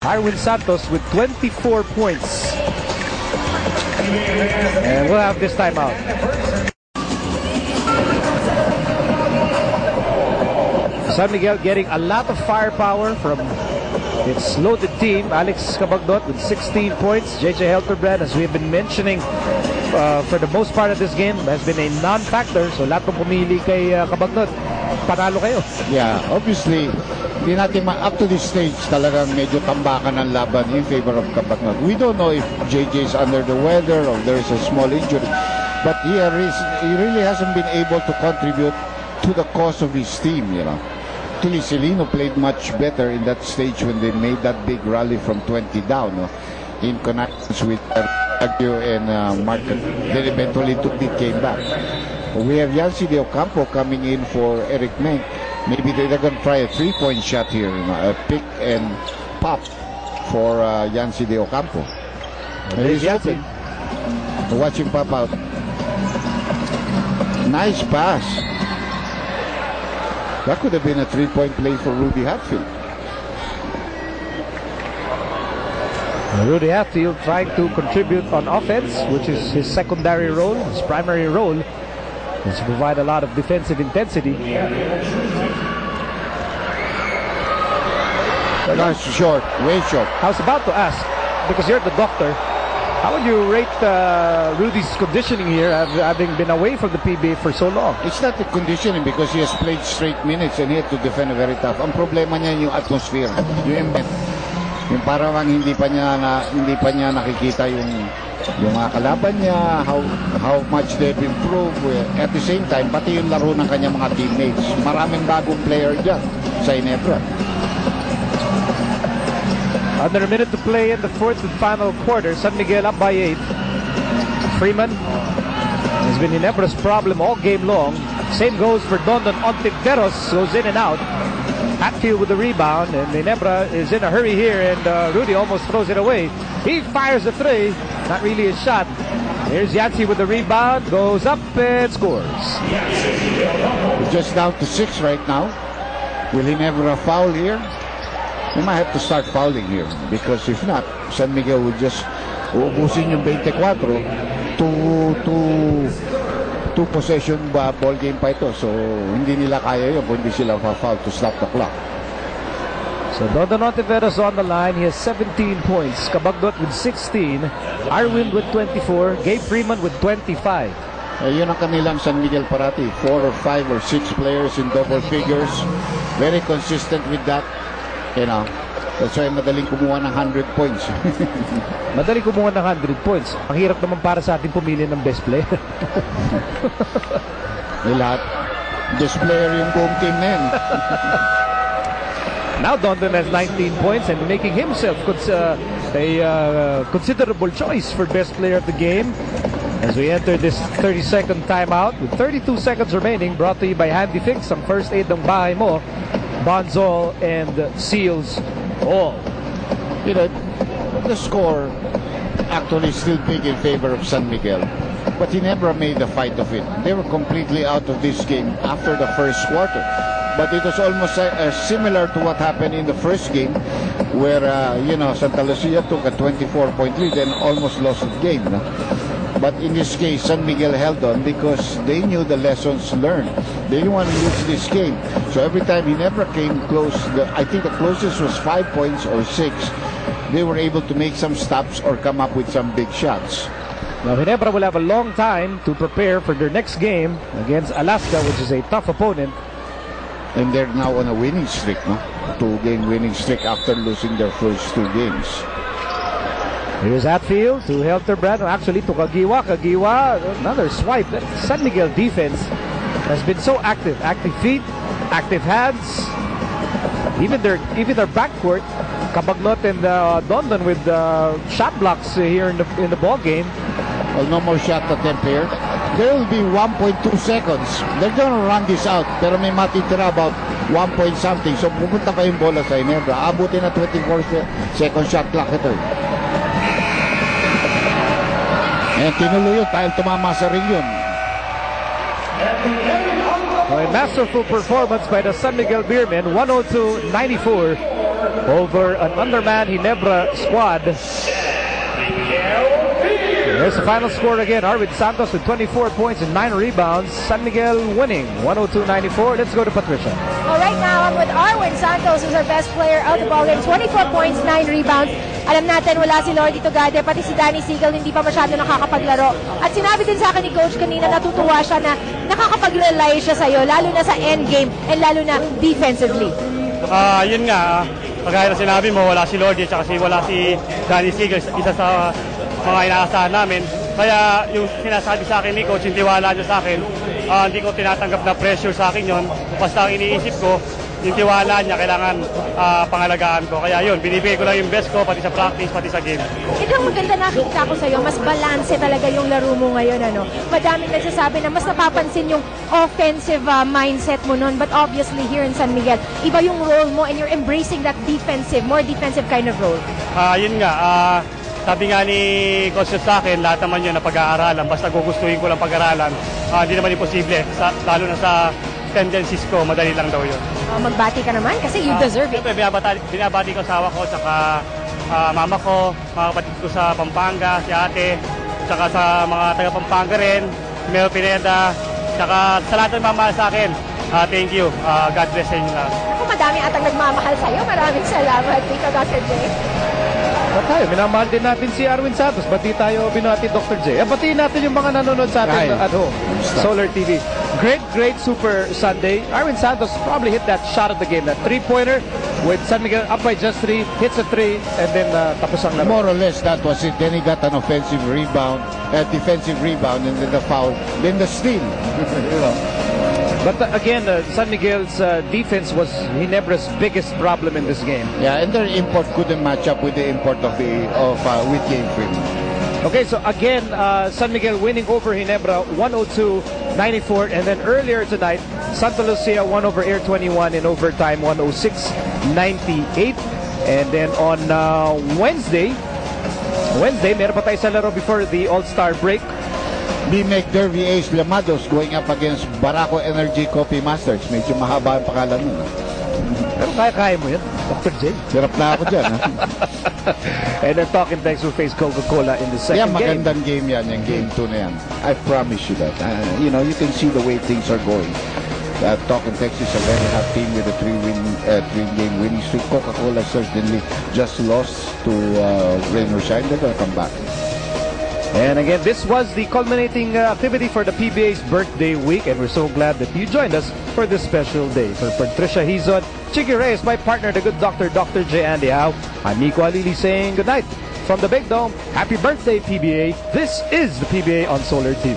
Arwin Santos with 24 points. And we'll have this timeout. San Miguel getting a lot of firepower from its loaded team. Alex Cabagnot with 16 points. JJ Helterbrand, as we've been mentioning, for the most part of this game, has been a non-factor. So lahat ng pumili kay Cabagnot, panalo kayo. Yeah, obviously, hindi natin up to this stage talagang medyo tambakan ang laban in favor of Cabagnot. We don't know if JJ is under the weather or there is a small injury. But he really hasn't been able to contribute to the cause of his team, you know. Actually, Celino played much better in that stage when they made that big rally from 20 down, no? In connections with Agio and Martin. Then eventually Tupit came back. We have Yancy De Ocampo coming in for Eric Meng. Maybe they're going to try a three-point shot here, you know, a pick and pop for Yancy De Ocampo. He's open. Watch him pop out. Nice pass. That could have been a three-point play for Rudy Hatfield. Rudy Hatfield trying to contribute on offense, which is his secondary role. His primary role is to provide a lot of defensive intensity. That's short, way short. I was about to ask, because you're the doctor, how would you rate Rudy's conditioning here, having been away from the PBA for so long? It's not the conditioning because he has played straight minutes and he had to defend very tough. Ang problema niya yung atmosphere, yung ambient. Yung parang hindi pa niya nakikita yung mga kalaban niya, how much they've improved. At the same time, pati yung laro ng kanyang mga teammates. Maraming bagong player dyan sa Ginebra. Under a minute to play in the fourth and final quarter. San Miguel up by 8. Freeman has been Ginebra's problem all game long. Same goes for Dondon Ontiveros, goes in and out. Hatfield with the rebound, and Ginebra is in a hurry here, and Rudy almost throws it away. He fires a three, not really a shot. Here's Yancy with the rebound, goes up and scores. We're just down to 6 right now. Will Ginebra foul here? We might have to start fouling here, because if not, San Miguel will just uubusin yung 24 two possession ball game pa ito. So hindi nila kaya yun kung hindi sila foul to stop the clock. So Dondon Ontiveros on the line. He has 17 points. Cabagnot with 16. Arwin with 24. Gabe Freeman with 25. Yun ang kanilang San Miguel parati. 4 or 5 or 6 players in double figures. Very consistent with that. You know, that's why madaling kumuha ng 100 points. Madaling kumuha ng 100 points. Ang hirap naman para sa ating pumili ng best player. Lahat. Best player yung buong team na yun. Now Dondon has 19 points and making himself a considerable choice for best player of the game. As we enter this 30-second timeout with 32 seconds remaining, brought to you by Handy Fix, ang first aid ng bahay mo, Bonzol and Seals all. You know, the score actually is still big in favor of San Miguel, but he never made a fight of it. They were completely out of this game after the first quarter. But it was almost similar to what happened in the first game, where you know, Santa Lucia took a 24-point lead and almost lost the game. No? But in this case, San Miguel held on because they knew the lessons learned. They didn't want to lose this game. So every time he never came close, I think the closest was 5 points or 6. They were able to make some stops or come up with some big shots. Now Ginebra will have a long time to prepare for their next game against Alaska, which is a tough opponent. And they're now on a winning streak, no? 2-game winning streak after losing their first 2 games. Here's Hatfield to Helterbrand, actually to Kagiwa. Kagiwa, another swipe. That San Miguel defense has been so active. Active feet, active hands. Even their backcourt, Cabagnot and Dondon with shot blocks here in the ball game. Well, no more shot attempt here. There will be 1.2 seconds. They're gonna run this out, pero may matitira about 1 point something. So pupunta pa yung bola sa Ginebra. Abutin na 24-second shot clock ito. And tinuloy yun dahil tumama sa ring yun. A masterful performance by the San Miguel Beermen, 102-94 over an underman Ginebra squad. There's the final score again. Arvid Santos with 24 points and 9 rebounds. San Miguel winning 102-94. Let's go to Patricia. Well, right now, I'm with Arwin Santos, who's our best player out of the ballgame. 24 points, 9 rebounds. Alam natin, wala si Lordy Tugade, pati si Danny Siegel, hindi pa masyado nakakapaglaro. At sinabi din sa akin ni Coach kanina, natutuwa siya na nakakapag-rely siya sa'yo, lalo na sa endgame and lalo na defensively. Yun nga, kagaya na sinabi mo, wala si Lordy at wala si Danny Siegel, isa sa mga inaasahan namin. Kaya yung sinasabi sa akin ni Coach, yung tiwala niya sa akin, hindi ko tinatanggap na pressure sa akin yun. Basta ang iniisip ko, yung tiwala niya, kailangan pangalagaan ko. Kaya yun, binibigay ko lang yung best ko, pati sa practice, pati sa game. Ito ang maganda nakikita ko sa'yo, mas balanse talaga yung laro mo ngayon. Madaming nagsasabi na mas napapansin yung offensive mindset mo nun. But obviously here in San Miguel, iba yung role mo and you're embracing that defensive, more defensive kind of role. Yun nga, sabi nga ni Coach sa akin, lahat naman yun na pag-aaralan. Basta gugustuhin ko lang pag-aaralan. Hindi naman imposible, lalo na sa tendencies ko, madali lang daw yun. Magbati ka naman kasi you deserve it. Siyempre, binabati ko sa awa ko, saka mama ko, mga kapatid ko sa Pampanga, si ate, saka sa mga taga Pampanga rin, Mel Pineda, saka sa lahat ng mamahal sa akin. Thank you. God bless sa inyo lahat. Ako, madami atang nagmamahal sa'yo. Maraming salamat, Tito Dr. J. Tayo, minamahal din natin si Arwin Santos. Bati tayo binati Dr. J. Batiin natin yung mga nanonood sa atin at home. Solar TV. Great Super Sunday. Arwin Santos probably hit that shot of the game, that three-pointer with San Miguel up by just 3, hits a 3, and then tapos ang laro. More or less, that was it. Then he got an offensive rebound, defensive rebound, and then the foul, then the steal. You know. But again, San Miguel's defense was Ginebra's biggest problem in this game. Yeah, and their import couldn't match up with the import of Whitney and Freeman. Okay, so again, San Miguel winning over Ginebra 102-94, and then earlier tonight, Santa Lucia won over Air 21 in overtime 106-98, and then on Wednesday, meron pa tayo sa laro before the All-Star break. B-Make Derby Ace Lamados going up against Baraco Energy Coffee Masters. Medyo mahaba ang pangalan nun. Pero kaya mo yan, Dr. J. Hirap na ako dyan. And then talking thanks to face Coca-Cola in the second game. Magandang game yan, yung game 2 na yan. I promise you that. You know, you can see the way things are going. Talking Texas is a very hot team with a three-game winning streak. Coca-Cola certainly just lost to Rain or Shine. They're gonna come back. And again, this was the culminating activity for the PBA's birthday week, and we're so glad that you joined us for this special day. For Patricia Hizon, Chicky Reyes, my partner, the good doctor, Dr. J. Andy Howe, I'm Nico Alili saying good night from the Big Dome. Happy birthday, PBA. This is the PBA on Solar TV.